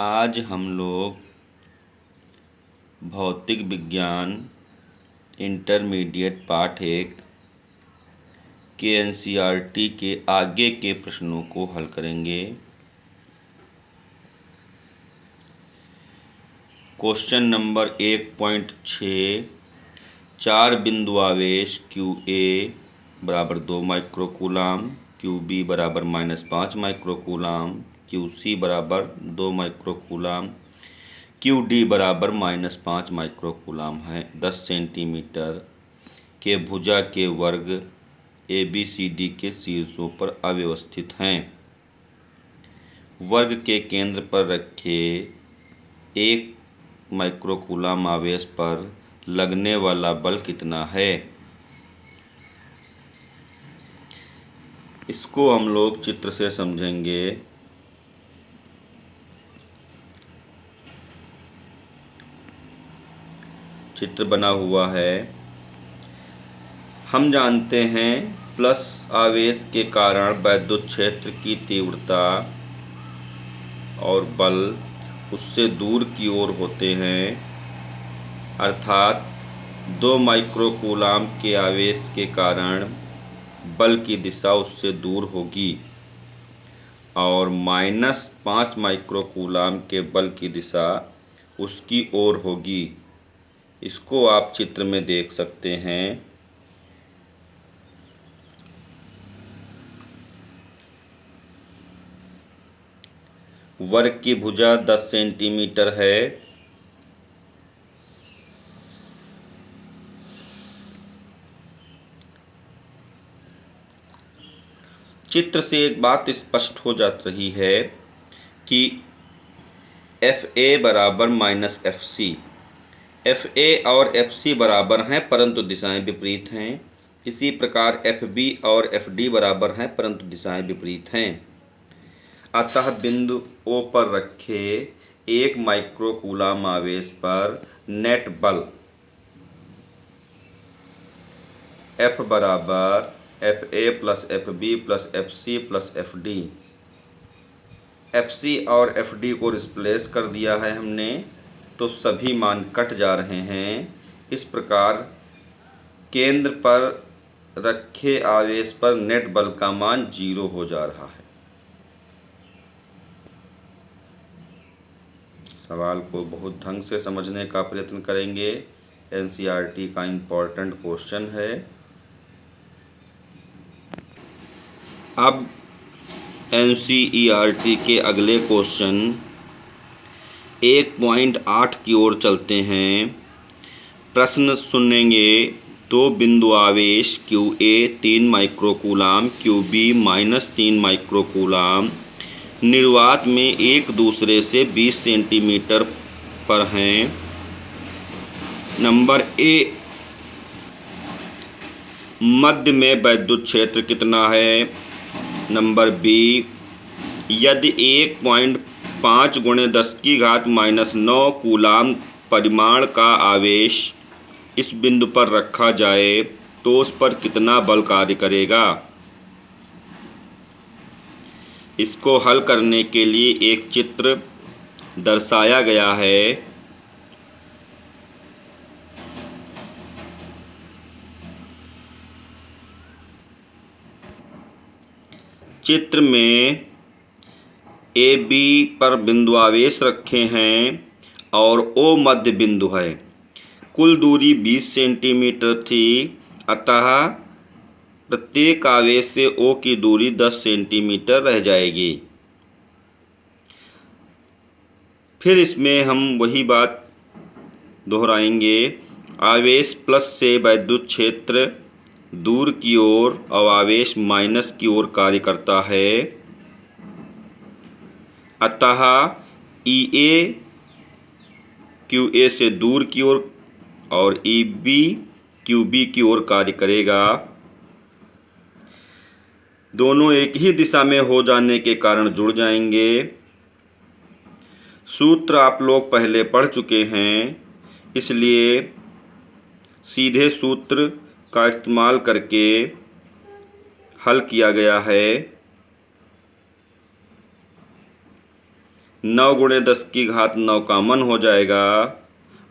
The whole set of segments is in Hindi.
आज हम लोग भौतिक विज्ञान इंटरमीडिएट पाठ 1 के एनसीईआरटी के आगे के प्रश्नों को हल करेंगे। क्वेश्चन नंबर 1.6 4 बिंदु आवेश QA बराबर 2 माइक्रोकूलाम, QB बराबर -5 माइक्रोकूलाम, QC बराबर 2 माइक्रोकूलाम, QD बराबर -5 माइक्रोकूलाम है 10 सेंटीमीटर के भुजा के वर्ग ABCD के शीर्षों पर अव्यवस्थित हैं। वर्ग के केंद्र पर रखे 1 माइक्रोकूलाम आवेश पर लगने वाला बल कितना है। इसको हम लोग चित्र से समझेंगे। चित्र बना हुआ है। हम जानते हैं प्लस आवेश के कारण वैद्युत क्षेत्र की तीव्रता और बल उससे दूर की ओर होते हैं, अर्थात 2 माइक्रोकूलाम के आवेश के कारण बल की दिशा उससे दूर होगी और -5 माइक्रोकूलाम के बल की दिशा उसकी ओर होगी। इसको आप चित्र में देख सकते हैं। वर्ग की भुजा 10 सेंटीमीटर है। चित्र से एक बात स्पष्ट हो जा रही है कि FA बराबर -FC, FA और FC बराबर हैं परंतु दिशाएं विपरीत हैं। इसी प्रकार FB और FD बराबर हैं परंतु दिशाएं विपरीत हैं। अतः बिंदु O पर रखे 1 माइक्रोकूलाम आवेश पर नेट बल F बराबर FA plus FB plus FC plus FD। FC और FD को रिप्लेस कर दिया है हमने, तो सभी मान कट जा रहे हैं। इस प्रकार केंद्र पर रखे आवेश पर नेट बल का मान 0 हो जा रहा है। सवाल को बहुत ढंग से समझने का प्रयत्न करेंगे। एनसीईआरटी का इम्पोर्टेंट क्वेश्चन है। अब एनसीईआरटी के अगले क्वेश्चन 1.8 की ओर चलते हैं। प्रश्न सुनेंगे। 2 बिंदु आवेश QA 3 माइक्रोकूलाम, QB -3 माइक्रोकूलाम निर्वात में एक दूसरे से 20 सेंटीमीटर पर हैं। नंबर A, मध्य में वैद्युत क्षेत्र कितना है। नंबर B, यदि 1.5 × 10⁻⁹ कूलाम परिमाण का आवेश इस बिंदु पर रखा जाए तो उस पर कितना बल कार्य करेगा। इसको हल करने के लिए एक चित्र दर्शाया गया है। चित्र में AB पर बिंदु आवेश रखे हैं और O मध्य बिंदु है। कुल दूरी 20 सेंटीमीटर थी, अतः प्रत्येक आवेश से O की दूरी 10 सेंटीमीटर रह जाएगी। फिर इसमें हम वही बात दोहराएंगे। आवेश प्लस से वैद्युत क्षेत्र दूर की ओर और आवेश माइनस की ओर कार्य करता है, अतः EA QA से दूर की ओर और EB QB की ओर कार्य करेगा। दोनों एक ही दिशा में हो जाने के कारण जुड़ जाएंगे। सूत्र आप लोग पहले पढ़ चुके हैं, इसलिए सीधे सूत्र का इस्तेमाल करके हल किया गया है। 9 गुणे 10 की घात 9 कॉमन हो जाएगा।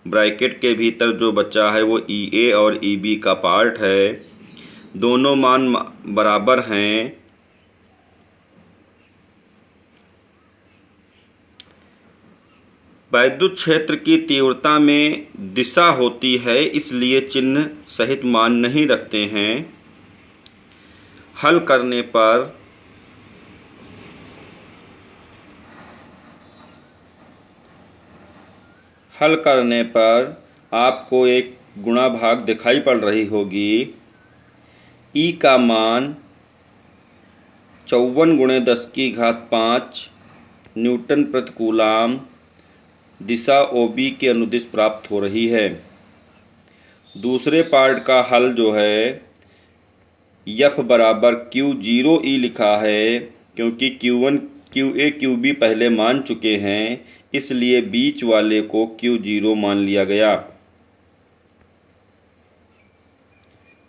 ब्रैकेट के भीतर जो बचा है वो ई ए और ई बी का पार्ट है। दोनों मान बराबर हैं। वैद्युत क्षेत्र की तीव्रता में दिशा होती है, इसलिए चिन्ह सहित मान नहीं रखते हैं। हल करने पर आपको एक गुणा भाग दिखाई पड़ रही होगी। ई का मान 54 गुणे 10 की घात 5 न्यूटन प्रति कूलाम दिशा OB के अनुदिश प्राप्त हो रही है। दूसरे पार्ट का हल जो है F बराबर Q0E लिखा है, क्योंकि Q1 QA QB पहले मान चुके हैं, इसलिए बीच वाले को Q0 मान लिया गया।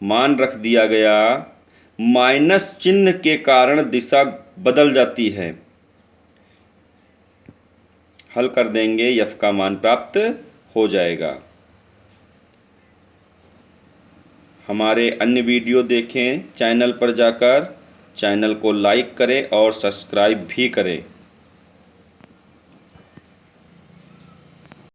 मान रख दिया गया। माइनस चिन्ह के कारण दिशा बदल जाती है। हल कर देंगे, F का मान प्राप्त हो जाएगा। हमारे अन्य वीडियो देखें चैनल पर जाकर। चैनल को लाइक करें और सब्सक्राइब भी करें।